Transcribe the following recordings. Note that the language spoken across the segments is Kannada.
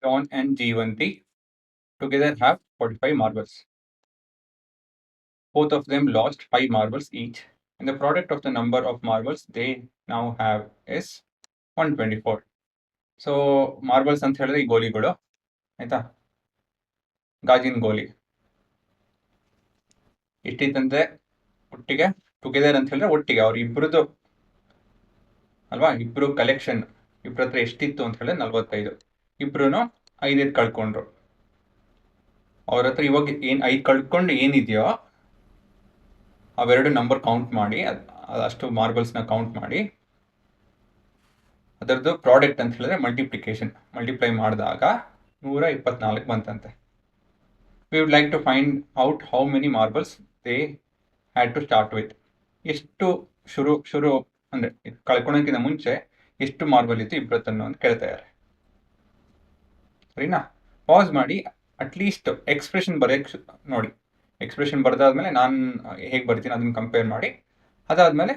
John and Jeevanti together have 45 marbles. Both of them lost 5 marbles each, and the product of the number of marbles they now have is 124. So marbles ಅಂತ ಹೇಳಿದ್ರೆ ಈ ಗೋಲಿಗಳು ಆಯ್ತಾ, ಗಾಜಿನ ಗೋಲಿ ಎಷ್ಟಿತ್ತಂದ್ರೆ ಒಟ್ಟಿಗೆ ಟುಗೆದರ್ ಅಂತ ಹೇಳಿದ್ರೆ ಒಟ್ಟಿಗೆ ಅವ್ರ ಇಬ್ಬರದು ಅಲ್ವಾ, ಇಬ್ರು ಕಲೆಕ್ಷನ್ ಇಬ್ಬರ ಹತ್ರ ಎಷ್ಟಿತ್ತು ಅಂತ ಹೇಳಿದ್ರೆ 45. ಇಬ್ರು 5 ಕಳ್ಕೊಂಡ್ರು. ಅವ್ರ ಹತ್ರ ಇವಾಗ ಏನು 5 ಕಳ್ಕೊಂಡು ಏನಿದೆಯೋ ಅವೆರಡು ನಂಬರ್ ಕೌಂಟ್ ಮಾಡಿ, ಅಷ್ಟು ಮಾರ್ಬಲ್ಸ್ನ ಕೌಂಟ್ ಮಾಡಿ ಅದರದ್ದು ಪ್ರಾಡಕ್ಟ್ ಅಂತ ಹೇಳಿದ್ರೆ ಮಲ್ಟಿಪ್ಲೈ ಮಾಡಿದಾಗ 124 ಬಂತಂತೆ. We would like to find out how many marbles they had to start with. ಎಷ್ಟು ಶುರು ಅಂದರೆ ಕಳ್ಕೊಳೋಕ್ಕಿಂತ ಮುಂಚೆ ಎಷ್ಟು ಮಾರ್ಬಲ್ ಇತ್ತು ಇಬ್ಬರತ್ತನ್ನು ಅಂತ ಕೇಳ್ತಾ ಇದ್ದಾರೆ. ಸರಿನಾ? ಪಾಸ್ ಮಾಡಿ ಅಟ್ಲೀಸ್ಟ್ ಎಕ್ಸ್ಪ್ರೆಷನ್ ಬರೆಯೋಕ್ಕೆ ನೋಡಿ. ಎಕ್ಸ್ಪ್ರೆಷನ್ ಬರೆದಾದ್ಮೇಲೆ ನಾನು ಹೇಗೆ ಬರ್ತೀನಿ ಅದನ್ನು ಕಂಪೇರ್ ಮಾಡಿ, ಅದಾದಮೇಲೆ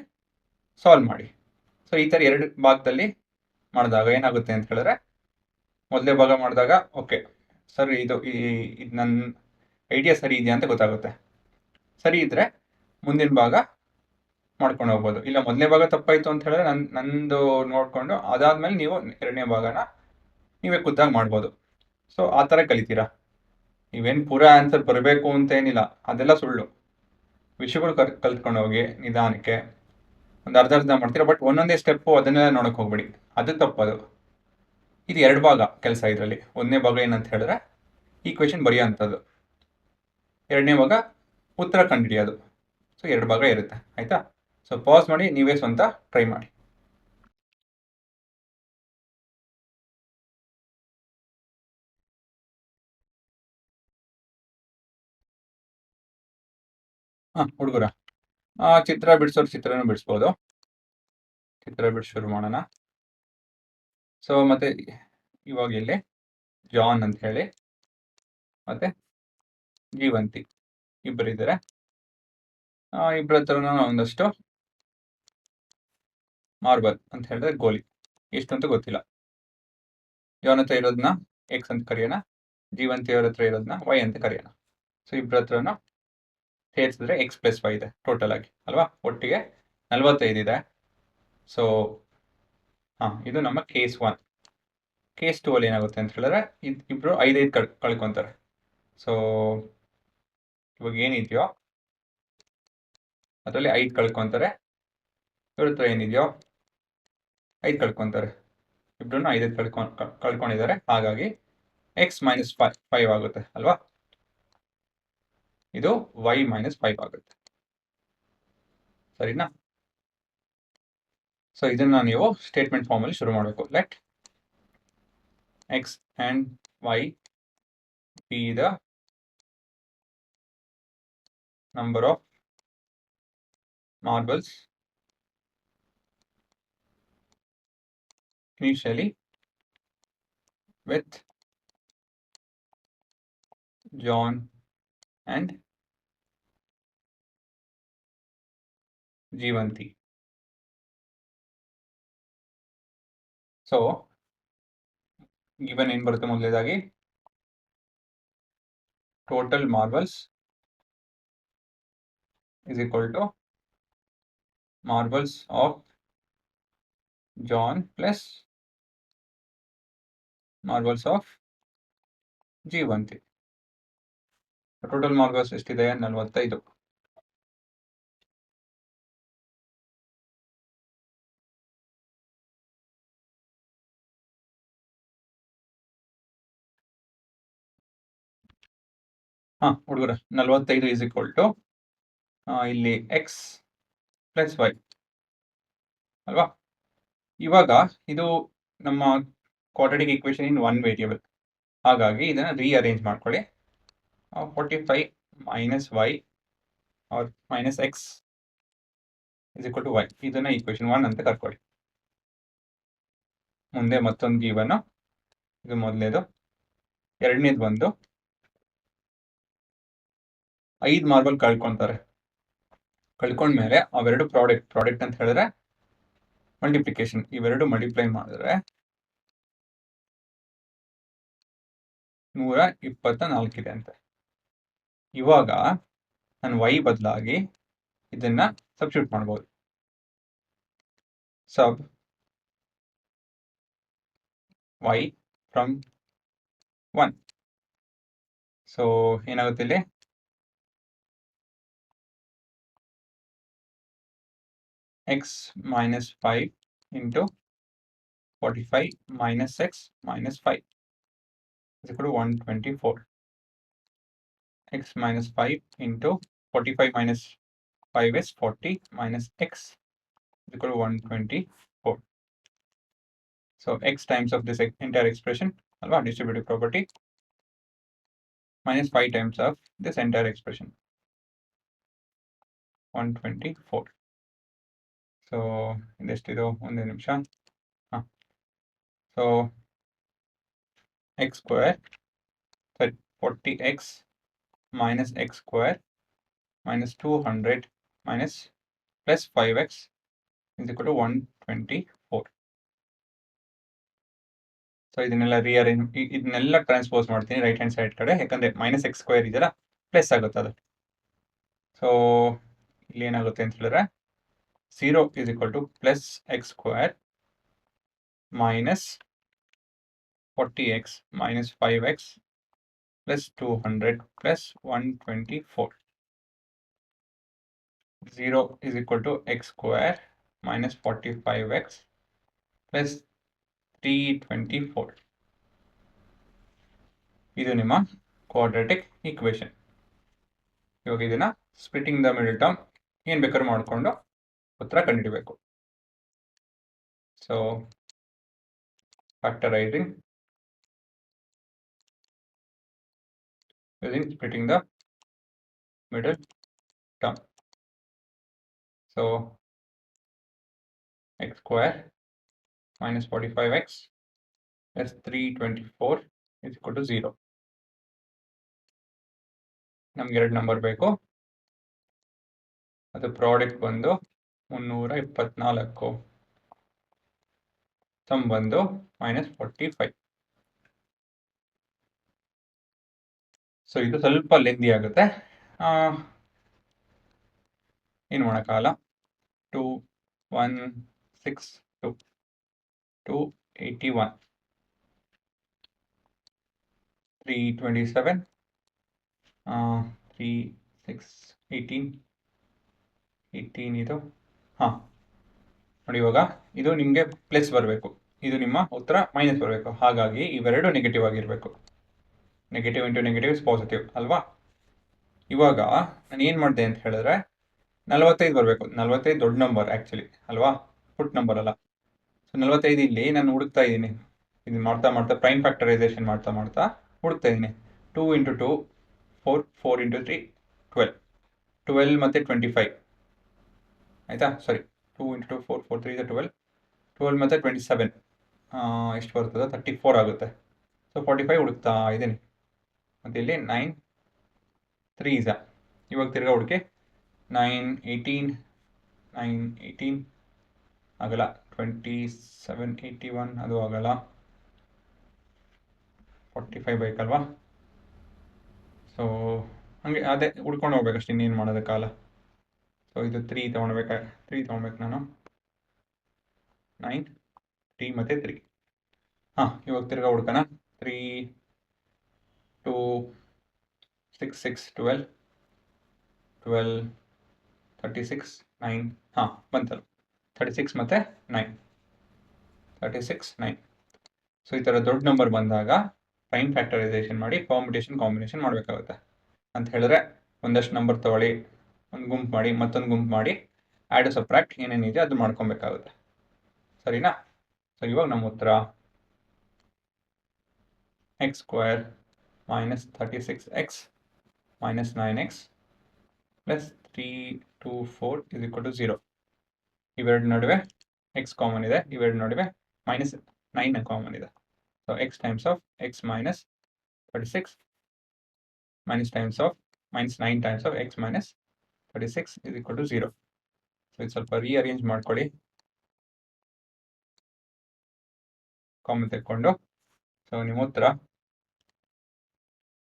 ಸಾಲ್ವ್ ಮಾಡಿ. ಸೊ ಈ ಥರ 2 ಭಾಗದಲ್ಲಿ ಮಾಡಿದಾಗ ಏನಾಗುತ್ತೆ ಅಂತ ಹೇಳಿದ್ರೆ, ಮೊದಲೇ ಭಾಗ ಮಾಡಿದಾಗ ಓಕೆ ಸರ್ ಇದು ನನ್ನ ಐಡಿಯಾ ಸರಿ ಇದೆಯಾ ಅಂತ ಗೊತ್ತಾಗುತ್ತೆ. ಸರಿ ಇದ್ದರೆ ಮುಂದಿನ ಭಾಗ ಮಾಡ್ಕೊಂಡು ಹೋಗ್ಬೋದು. ಇಲ್ಲ ಮೊದಲನೇ ಭಾಗ ತಪ್ಪಾಯಿತು ಅಂತ ಹೇಳಿದ್ರೆ ನಂದು ನೋಡಿಕೊಂಡು ಅದಾದಮೇಲೆ ನೀವು 2ನೇ ಭಾಗನ ನೀವೇ ಖುದ್ದಾಗಿ ಮಾಡ್ಬೋದು. ಸೊ ಆ ಥರ ಕಲಿತೀರಾ. ನೀವೇನು ಪೂರಾ ಆನ್ಸರ್ ಬರಬೇಕು ಅಂತ ಏನಿಲ್ಲ, ಅದೆಲ್ಲ ಸುಳ್ಳು. ವಿಷಯಗಳು ಕಲ್ತ್ಕೊಂಡು ಹೋಗಿ ನಿಧಾನಕ್ಕೆ ಒಂದು ಅರ್ಧ ಮಾಡ್ತೀರಾ. ಬಟ್ ಒಂದೊಂದೇ ಸ್ಟೆಪ್ಪು ಅದನ್ನೆಲ್ಲ ನೋಡೋಕೆ ಹೋಗ್ಬೇಡಿ, ಅದು ತಪ್ಪದು. ಇದು 2 ಭಾಗ ಕೆಲಸ ಇದರಲ್ಲಿ. 1ನೇ ಭಾಗ ಏನಂತ ಹೇಳಿದ್ರೆ ಈಕ್ವೇಷನ್ ಬರೆಯೋ ಅಂಥದ್ದು, 2ನೇ ಭಾಗ ಉತ್ತರ ಕಂಡುಹಿಡಿಯೋದು. ಸೊ 2 ಭಾಗ ಇರುತ್ತೆ ಆಯಿತಾ. ಸೊ ಪಾಸ್ ಮಾಡಿ ನೀವೇ ಸ್ವಂತ ಟ್ರೈ ಮಾಡಿ. ಹುಡುಗರ ಚಿತ್ರ ಬಿಡಿಸೋರು ಚಿತ್ರನೂ ಬಿಡಿಸ್ಬೋದು. ಚಿತ್ರ ಬಿಡಿಸಿ ಶುರು ಮಾಡೋಣ. ಸೊ ಮತ್ತೆ ಇವಾಗ ಇಲ್ಲಿ ಜಾನ್ ಅಂತ ಹೇಳಿ ಮತ್ತೆ ಜೀವಂತಿ ಇಬ್ಬರಿದ್ದಾರೆ. ಇಬ್ಬರ ಹತ್ರನೂ ಒಂದಷ್ಟು ಮಾರ್ಬಲ್ ಅಂತ ಹೇಳಿದ್ರೆ ಗೋಲಿ, ಎಷ್ಟು ಅಂತ ಗೊತ್ತಿಲ್ಲ. ಜಾನ್ ಹತ್ರ ಇರೋದನ್ನ ಎಕ್ಸ್ ಅಂತ ಕರೆಯೋಣ, ಜೀವಂತಿಯವ್ರ ಹತ್ರ ಇರೋದನ್ನ ವೈ ಅಂತ ಕರೆಯೋಣ. ಸೊ ಇಬ್ಬರ ಹತ್ರನೂ ಸೇರಿಸಿದ್ರೆ ಎಕ್ಸ್ ಪ್ಲಸ್ ವೈ ಇದೆ ಟೋಟಲ್ ಆಗಿ ಅಲ್ವಾ. ಒಟ್ಟಿಗೆ 45 ಇದೆ. ಸೊ ಇದು ನಮ್ಮ ಕೇಸ್ 1. ಕೇಸ್ 2 ಅಲ್ಲಿ ಏನಾಗುತ್ತೆ ಅಂತ ಹೇಳಿದ್ರೆ ಇಬ್ಬರು 5 ಕಳ್ಕೊತಾರೆ. ಸೊ ಇವಾಗ ಏನಿದೆಯೋ ಅದರಲ್ಲಿ 5 ಕಳ್ಕೊತಾರೆ. ಇವ್ರ ಹತ್ರ ಏನಿದೆಯೋ 5 ಕಳ್ಕೊತಾರೆ. ಇಬ್ರು 5 ಕಳ್ಕೊಂಡಿದ್ದಾರೆ. ಹಾಗಾಗಿ ಎಕ್ಸ್ ಮೈನಸ್ 5 ಆಗುತ್ತೆ ಅಲ್ವಾ. ಇದು ವೈ ಮೈನಸ್ 5 ಆಗುತ್ತೆ. ಸರಿನಾ? ಸೊ ಇದನ್ನ ನೀವು ಸ್ಟೇಟ್ಮೆಂಟ್ ಫಾರ್ಮಲ್ಲಿ ಶುರು ಮಾಡಬೇಕು. Let x and y be the number of marbles initially with John and Jeevanti. So given ಏನು ಬರುತ್ತೆ ಮೊದಲನೇದಾಗಿ total marbles is equal to marbles of John plus marbles of Jeevanti. Total marbles ಎಷ್ಟಿದೆ? 45. ಹುಡುಗರ 45 is equal to ಇಲ್ಲಿ ಎಕ್ಸ್ ಪ್ಲಸ್ ವೈ ಅಲ್ವಾ. ಇವಾಗ ಇದು ನಮ್ಮ ಕ್ವಾಡ್ರಾಟಿಕ್ ಈಕ್ವೇಷನ್ ಇನ್ 1 ವೇರಿಯೇಬಲ್, ಹಾಗಾಗಿ ಇದನ್ನು ರೀಅರೇಂಜ್ ಮಾಡ್ಕೊಳ್ಳಿ. 45 minus y or minus x is equal to y, ಇದನ್ನು ಈಕ್ವೇಷನ್ 1 ಅಂತ ಕರ್ಕೊಳ್ಳಿ. ಮುಂದೆ ಮತ್ತೊಂದು ಗಿವನ್, ಇದು ಮೊದಲನೇದು. ಎರಡನೇದು ಬಂದು 5 ಮಾರ್ಬಲ್ ಕಳ್ಕೊಂಡ್ಮೇಲೆ ಅವೆರಡು ಪ್ರಾಡಕ್ಟ್ ಅಂತ ಹೇಳಿದ್ರೆ ಮಲ್ಟಿಪ್ಲಿಕೇಶನ್, ಇವೆರಡು ಮಲ್ಟಿಪ್ಲೈ ಮಾಡಿದ್ರೆ 124 ಇದೆ ಅಂತೆ. ಇವಾಗ ನಾನು y ಬದಲಾಗಿ ಇದನ್ನ ಸಬ್ಸ್ಟಿಟ್ಯೂಟ್ ಮಾಡ್ಬೋದು. ಸಬ್ y ಫ್ರಮ್ 1. ಸೊ ಏನಾಗುತ್ತೆ ಇಲ್ಲಿ? x minus 5 into 45 minus x minus 5 is equal to 124. X minus 5 into 45 minus 5 is 40 minus x is equal to 124. So x times of this entire expression, distributive property, minus 5 times of this entire expression, 124. So ಇದೆಷ್ಟಿದು? ಒಂದೇ ನಿಮಿಷ. So x square, sorry, 40x minus x square minus 200 minus plus 5x is equal to 124. So ಇದನ್ನೆಲ್ಲ ಇದನ್ನೆಲ್ಲ ಟ್ರಾನ್ಸ್ಪೋಸ್ ಮಾಡ್ತೀನಿ ರೈಟ್ ಹ್ಯಾಂಡ್ ಸೈಡ್ ಕಡೆ, ಯಾಕಂದ್ರೆ ಮೈನಸ್ ಎಕ್ಸ್ ಸ್ಕ್ವೇರ್ ಇದೆಯಲ್ಲ ಪ್ಲಸ್ ಆಗುತ್ತೆ ಅದು. ಸೊ ಇಲ್ಲಿ ಏನಾಗುತ್ತೆ ಅಂತ ಹೇಳಿದ್ರೆ 0 is equal to plus x square minus 40x minus 5x plus 200 plus 124. 0 is equal to x square minus 45x plus 324. ಇದು ನಿಮ್ಮ ಕ್ವಾಡ್ರಾಟಿಕ್ ಈಕ್ವೇಶನ್. ಇವಾಗ ಇದನ್ನ ಸ್ಪ್ಲಿಟಿಂಗ್ ದ ಮಿಡಲ್ ಟರ್ಮ್ ಏನು ಬೇಕಾದ್ರೂ ಮಾಡಿಕೊಂಡು ಉತ್ತರ ಕಂಡುಹಿಡಬೇಕು. So factorizing using splitting the middle term. So x square minus 45x plus 324 is equal to 0. ನಮ್ಗೆ ಎರಡು ನಂಬರ್ ಬೇಕು. ಅದು ಪ್ರಾಡಕ್ಟ್ ಬಂದು 324, ಸಮ್ ಬಂದು -45. ಸೊ ಇದು ಸ್ವಲ್ಪ ಲೆಂದಿ ಆಗುತ್ತೆ, ಏನು ಮಾಡೋಕ್ಕಾಗಲ್ಲ. 2 1 6 2 281 327 3 6 18 18 ಇದು ನೋಡಿ. ಇವಾಗ ಇದು ನಿಮಗೆ ಪ್ಲಸ್ ಬರಬೇಕು, ಇದು ನಿಮ್ಮ ಉತ್ತರ ಮೈನಸ್ ಬರಬೇಕು. ಹಾಗಾಗಿ ಇವೆರಡು ನೆಗೆಟಿವ್ ಆಗಿರಬೇಕು. Negative into negative is positive ಅಲ್ವಾ? ಇವಾಗ ನಾನು ಏನು ಮಾಡಿದೆ ಅಂತ ಹೇಳಿದ್ರೆ 45 ಬರಬೇಕು. 45 ದೊಡ್ಡ ನಂಬರ್ ಆ್ಯಕ್ಚುಲಿ ಅಲ್ವಾ, ಪುಟ್ ನಂಬರ್ ಅಲ್ಲ. ಸೊ 45 ಇಲ್ಲಿ ನಾನು ಹುಡುಕ್ತಾ ಇದ್ದೀನಿ. ಇದು ಮಾಡ್ತಾ ಮಾಡ್ತಾ ಪ್ರೈಮ್ ಫ್ಯಾಕ್ಟರೈಸೇಷನ್ ಮಾಡ್ತಾ ಮಾಡ್ತಾ ಹುಡುಕ್ತಾ ಇದ್ದೀನಿ. 2 ಇಂಟು 2 4, 4 ಇಂಟು 3 12, 12 ಮತ್ತು 25 ಆಯಿತಾ? ಸಾರಿ, 2 ಇಂಟು 2 4, 4 3 12, 12 ಮತ್ತು 27 ಎಷ್ಟು ಬರ್ತದೆ? 34 ಆಗುತ್ತೆ. ಸೊ 45 ಹುಡುಕ್ತಾ ಇದ್ದೀನಿ. ಮತ್ತು ಇಲ್ಲಿ 9 3 ಇಸ. ಇವಾಗ ತಿರ್ಗಾ ಹುಡುಕಿ 9 18 9 18 ಆಗಲ್ಲ. 27 81 ಅದು ಆಗಲ್ಲ. 45 ಬೇಕಲ್ವಾ? ಸೊ ಹಾಗೆ ಅದೇ ಹುಡ್ಕೊಂಡು ಹೋಗ್ಬೇಕಷ್ಟೇ, ಇನ್ನೇನು ಮಾಡೋದಕ್ಕಾಗಲ್ಲ. ಸೊ ಇದು 3 ತೊಗೊಳ್ಬೇಕು ನಾನು. 9 3 ಮತ್ತು 3. ಇವಾಗ ತಿರ್ಗಾ ಹುಡ್ಕೋಣ. 3 2 6 6 12 12 36 9 ಬಂತಲ್ಲ. 36 ಮತ್ತು 9 36 9. ಸೊ ಈ ಥರ ದೊಡ್ಡ ನಂಬರ್ ಬಂದಾಗ ಪ್ರೈಮ್ ಫ್ಯಾಕ್ಟರೈಸೇಷನ್ ಮಾಡಿ ಪರ್ಮಿಟೇಷನ್ ಕಾಂಬಿನೇಷನ್ ಮಾಡಬೇಕಾಗುತ್ತೆ. ಅಂತ ಹೇಳಿದ್ರೆ ಒಂದಷ್ಟು ನಂಬರ್ ತೊಗೊಳ್ಳಿ, ಒಂದು ಗುಂಪು ಮಾಡಿ, ಮತ್ತೊಂದು ಗುಂಪು ಮಾಡಿ, ಆ್ಯಡ್ ಸಬ್ಟ್ರಾಕ್ಟ್ ಏನೇನಿದೆ ಅದು ಮಾಡ್ಕೊಬೇಕಾಗುತ್ತೆ. ಸರಿನಾ? ಸೊ ಇವಾಗ ನಮ್ಮ ಉತ್ತರ x square minus 36x minus 9x plus 324 is equal to 0. ಇವೆರಡು ನಡುವೆ x ಕಾಮನ್ ಇದೆ, ಇವೆರಡು ನಡುವೆ -9 ಕಾಮನ್ ಇದೆ. So x times of x minus 36 minus -9 times of x minus 36 is equal to 0. So ಇದು ಸ್ವಲ್ಪ ರೀಅರೇಂಜ್ ಮಾಡ್ಕೊಳ್ಳಿ, ಕಾಮನ್ ತೆಕ್ಕೊಂಡು. ಸೊ ನಿಮ್ಮ ಉತ್ತರ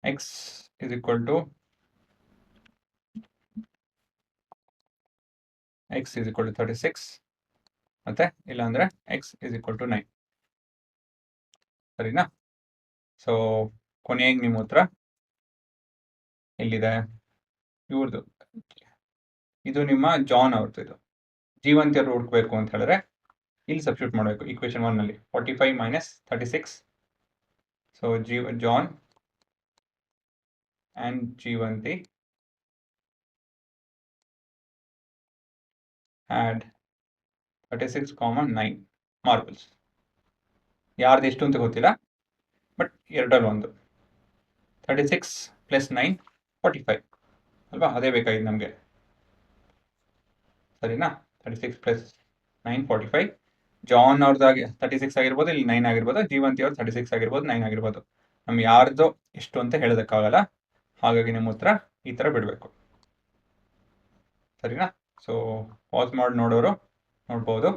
x is equal to x is equal to 36 ಮತ್ತೆ ಇಲ್ಲಾಂದ್ರೆ ಎಕ್ಸ್ ಇಸ್ ಈಕ್ವಲ್ ಟು 9 ಸರಿನಾ. ಸೊ ಕೊನೆಗೆ ನಿಮ್ಮ ಉತ್ತರ ಎಲ್ಲಿದೆ ಇವ್ರದ್ದು, ಇದು ನಿಮ್ಮ ಜಾನ್ ಅವ್ರದ್ದು. ಇದು ಜೀವಂತಿಯರು ಹುಡುಕ್ಬೇಕು ಅಂತ ಹೇಳಿದ್ರೆ ಇಲ್ಲಿ ಸಬ್ಸ್ಟಿಟ್ಯೂಟ್ ಮಾಡಬೇಕು ಈಕ್ವೇಷನ್ 1 ನಲ್ಲಿ 45 minus 36. So John and Jeevanti had 36,9 marbles. ಯಾರ್ದು ಎಷ್ಟು ಅಂತ ಗೊತ್ತಿಲ್ಲ, ಬಟ್ ಎರಡರಲ್ಲಿ ಒಂದು. 36 ಪ್ಲಸ್ 9 45 ಅಲ್ವಾ, ಅದೇ ಬೇಕಾಗಿದೆ ನಮಗೆ ಸರಿನಾ. 36 ಪ್ಲಸ್ 9 45. ಜಾನ್ ಅವ್ರದ್ದಾಗಿ 36 ಆಗಿರ್ಬೋದು, ಇಲ್ಲಿ 9 ಆಗಿರ್ಬೋದು. ಜೀವಂತಿ ಅವ್ರದ್ದು 36 ಆಗಿರ್ಬೋದು, 9 ಆಗಿರ್ಬೋದು. ನಮ್ಗೆ ಯಾರ್ದು ಎಷ್ಟು ಅಂತ ಹೇಳೋದಕ್ಕಾಗಲ್ಲ, ಹಾಗಾಗಿ ನಿಮ್ಮ ಉತ್ತರ ಈ ಥರ ಬಿಡಬೇಕು ಸರಿನಾ. ಸೊ ಪಾಸ್ ಮಾಡಿ ನೋಡೋರು ನೋಡ್ಬೋದು.